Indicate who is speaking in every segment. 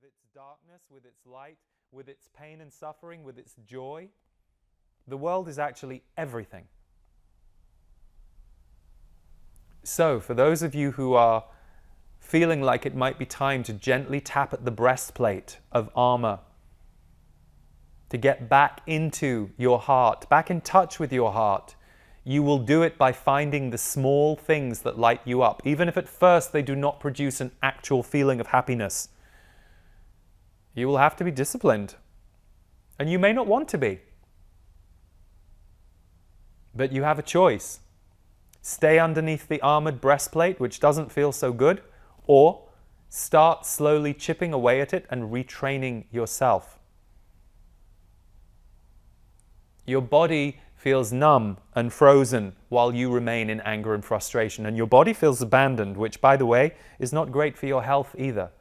Speaker 1: with its darkness, with its light, with its pain and suffering, with its joy. The world is actually everything. So, for those of you who are feeling like it might be time to gently tap at the breastplate of armor, to get back into your heart, back in touch with your heart, you will do it by finding the small things that light you up, even if at first they do not produce an actual feeling of happiness. You will have to be disciplined, and you may not want to be. But you have a choice. Stay underneath the armored breastplate, which doesn't feel so good, or start slowly chipping away at it and retraining yourself. Your body feels numb and frozen while you remain in anger and frustration, and your body feels abandoned, which, by the way, is not great for your health either.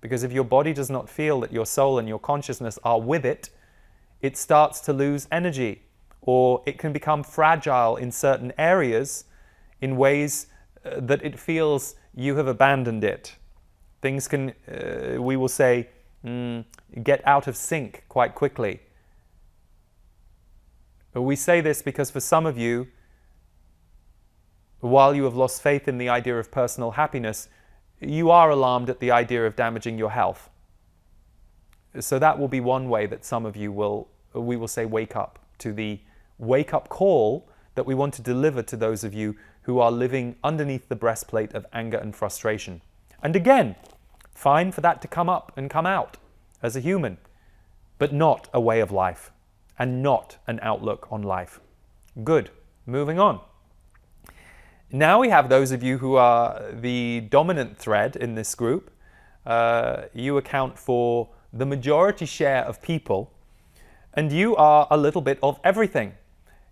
Speaker 1: Because if your body does not feel that your soul and your consciousness are with it, it starts to lose energy, or it can become fragile in certain areas in ways that it feels you have abandoned it. Things can, we will say, get out of sync quite quickly. But we say this because for some of you, while you have lost faith in the idea of personal happiness, you are alarmed at the idea of damaging your health. So that will be one way that some of you we will say, wake up to the wake-up call that we want to deliver to those of you who are living underneath the breastplate of anger and frustration. And again, fine for that to come up and come out as a human, but not a way of life and not an outlook on life. Good. Moving on. Now we have those of you who are the dominant thread in this group. You account for the majority share of people, and you are a little bit of everything.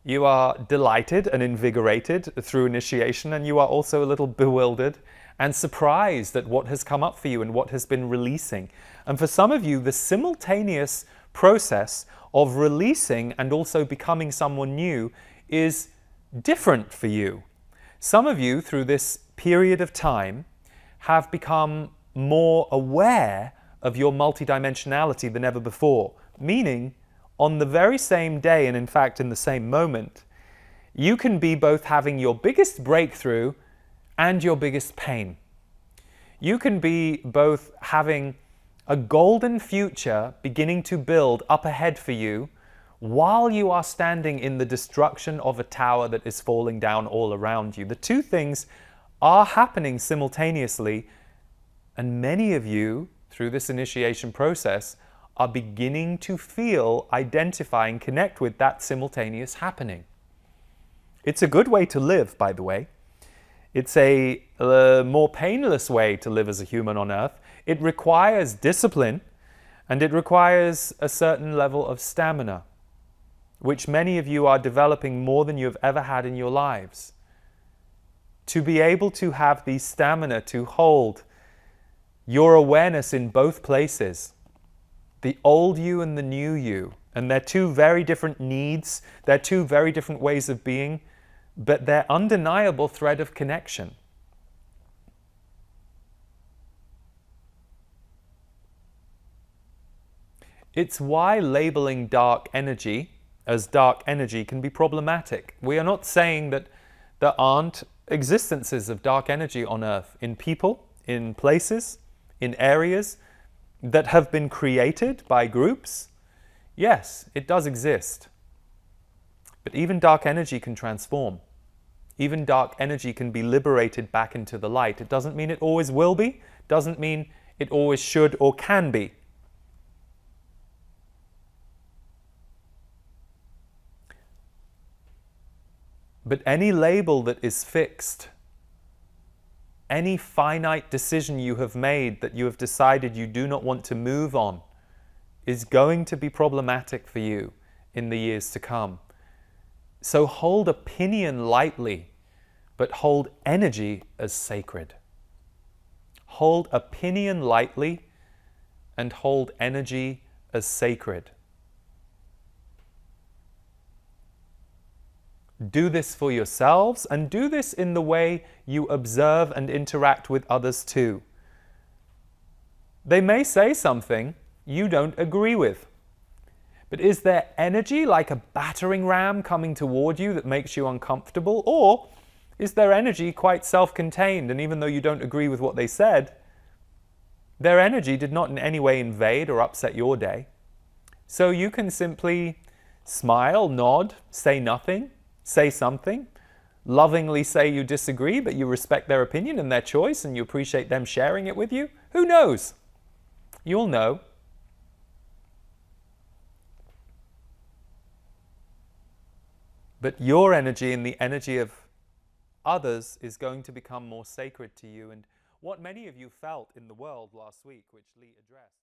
Speaker 1: You are delighted and invigorated through initiation, and you are also a little bewildered and surprised at what has come up for you and what has been releasing. And for some of you, the simultaneous process of releasing and also becoming someone new is different for you. Some of you, through this period of time, have become more aware of your multidimensionality than ever before, meaning on the very same day, and in fact in the same moment, you can be both having your biggest breakthrough and your biggest pain. You can be both having a golden future beginning to build up ahead for you while you are standing in the destruction of a tower that is falling down all around you. The two things are happening simultaneously, and many of you, through this initiation process, are beginning to feel, identify, and connect with that simultaneous happening. It's a good way to live, by the way. It's a more painless way to live as a human on Earth. It requires discipline, and it requires a certain level of stamina, which many of you are developing more than you have ever had in your lives. To be able to have the stamina to hold your awareness in both places, the old you and the new you, and they're two very different needs, they're two very different ways of being, but they're undeniable thread of connection. It's why labeling dark energy as dark energy can be problematic. We are not saying that there aren't existences of dark energy on Earth, in people, in places, in areas that have been created by groups. Yes, it does exist. But even dark energy can transform. Even dark energy can be liberated back into the light. It doesn't mean it always will be, doesn't mean it always should or can be. But any label that is fixed, any finite decision you have made that you have decided you do not want to move on, is going to be problematic for you in the years to come. So hold opinion lightly, but hold energy as sacred. Hold opinion lightly and hold energy as sacred. Do this for yourselves, and do this in the way you observe and interact with others too. They may say something you don't agree with. But is there energy like a battering ram coming toward you that makes you uncomfortable? Or is their energy quite self-contained, and even though you don't agree with what they said, their energy did not in any way invade or upset your day? So you can simply smile, nod, say nothing, say something, lovingly say you disagree, but you respect their opinion and their choice, and you appreciate them sharing it with you. Who knows? You'll know. But your energy and the energy of others is going to become more sacred to you. And what many of you felt in the world last week, which Lee addressed.